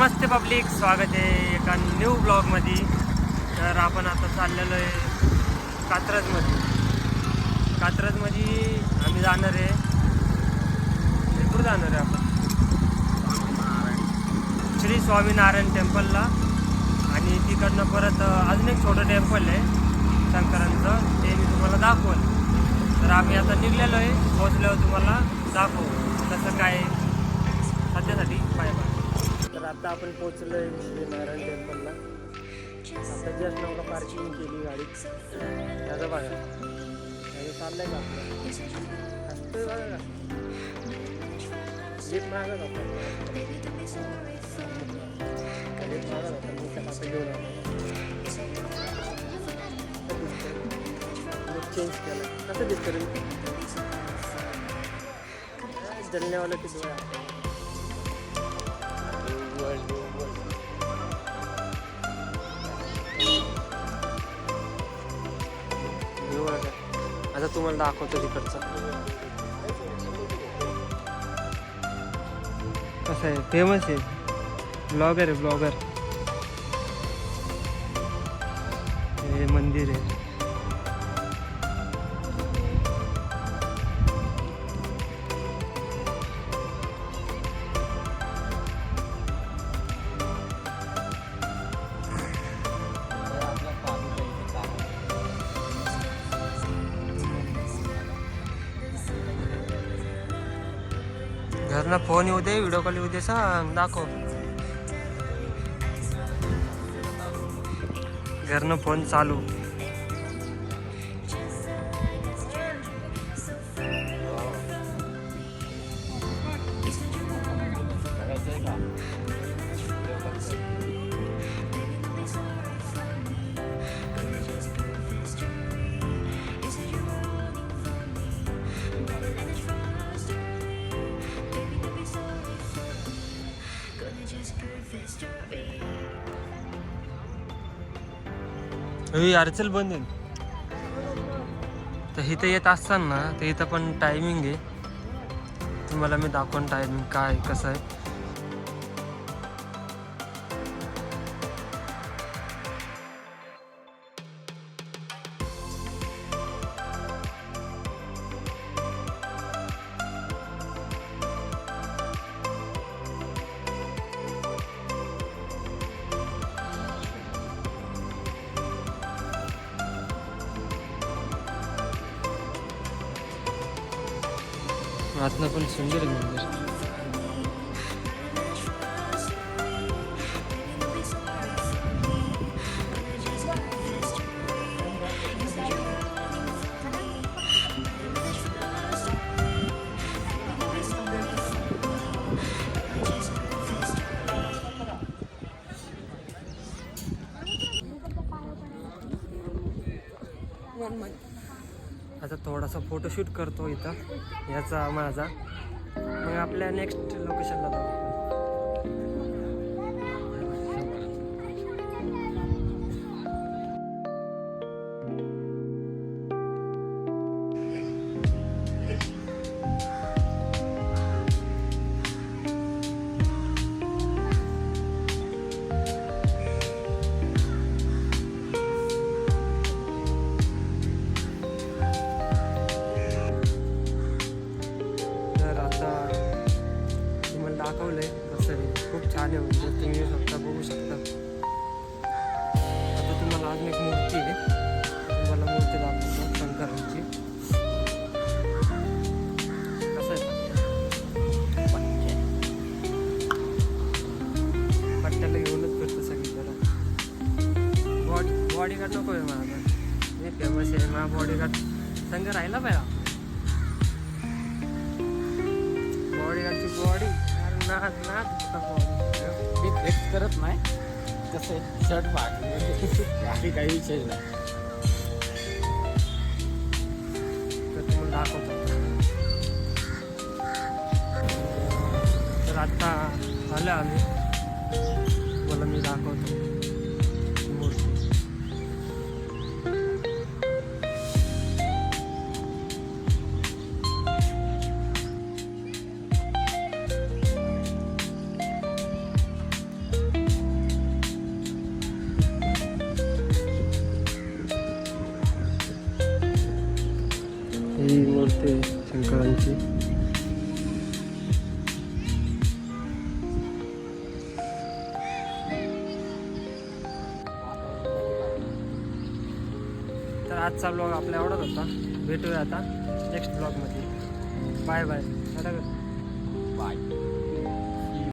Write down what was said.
नमस्ते public, स्वागत आहे एका न्यू ब्लॉगमध्ये. तर आपण आता चाललेलो आहे कात्रजमध्ये आम्ही जाणार आहे. कुठं जाणार आहे आपण? श्री स्वामीनारायण टेम्पलला. आणि तिकडनं परत अजून एक छोटं टेम्पल आहे शंकरांचं, ते मी तुम्हाला दाखवलं. तर आम्ही आता निघलेलो आहे, पोहोचल्यावर तुम्हाला दाखवू कसं काय सध्यासाठी पाय. तर आता आपण पोचलो आहे श्री नारायण टेम्पलला. आता जस्ट नव्हता पार्किंग केली गाडी. त्याचं बघा त्याचं चाललंय का आपलं असतोय बघा का लिफ्ट मागत होता मी त्याला आता घेऊन आलो. चेंज केला. कसं दिसतं रे जलण्यावाला ते डोळा. आता तुम्हाला दाखवतो तिकडचं कसं आहे. फेमस आहे, ब्लॉगर आहे ब्लॉगर. हे मंदिर आहे. घरनं फोन येऊ दे, व्हिडिओ कॉल येऊ दे, सांग दाखव. घरनं फोन चालू. यार चल बंद आहे. तर इथं येत असताना तर इथं पण टायमिंग आहे, तुम्हाला मी दाखवून टायमिंग काय कसं आहे. आतनं पण सुंदर आहे मंदिर. आता थोडासा फोटोशूट करतो इथं याचा माझा, मग आपल्या नेक्स्ट लोकेशनला जाऊ. दाखवलंय कसं आहे, खूप छान आहे. म्हणजे तुम्ही फक्त बघू शकता. आता तुम्हाला अजून एक मूर्ती आहे, तुम्हाला मूर्ती दाखवतो शंकरांची. कसं आहे पट्ट्याला घेऊनच फिरतो सगळीकडे. बॉडीगार्ड नको आहे माझा, मी फेमस आहे. माझा बॉडीगार्ड संघ राहिला पाहिजे. बॉडीगार्डची बॉडी मी फ्लेक्स करत नाही, कसं आहे शर्ट बाकी काही विषय नाही. तर तुम्हाला दाखवतो. तर आता आलं आम्ही, मला मी दाखवतो मूर्ती. ही मूर्ती आहे शंकरांची. तर आजचा ब्लॉग आपला एवढाच होता. भेटूया आता नेक्स्ट ब्लॉगमध्ये. Bye bye. बाय.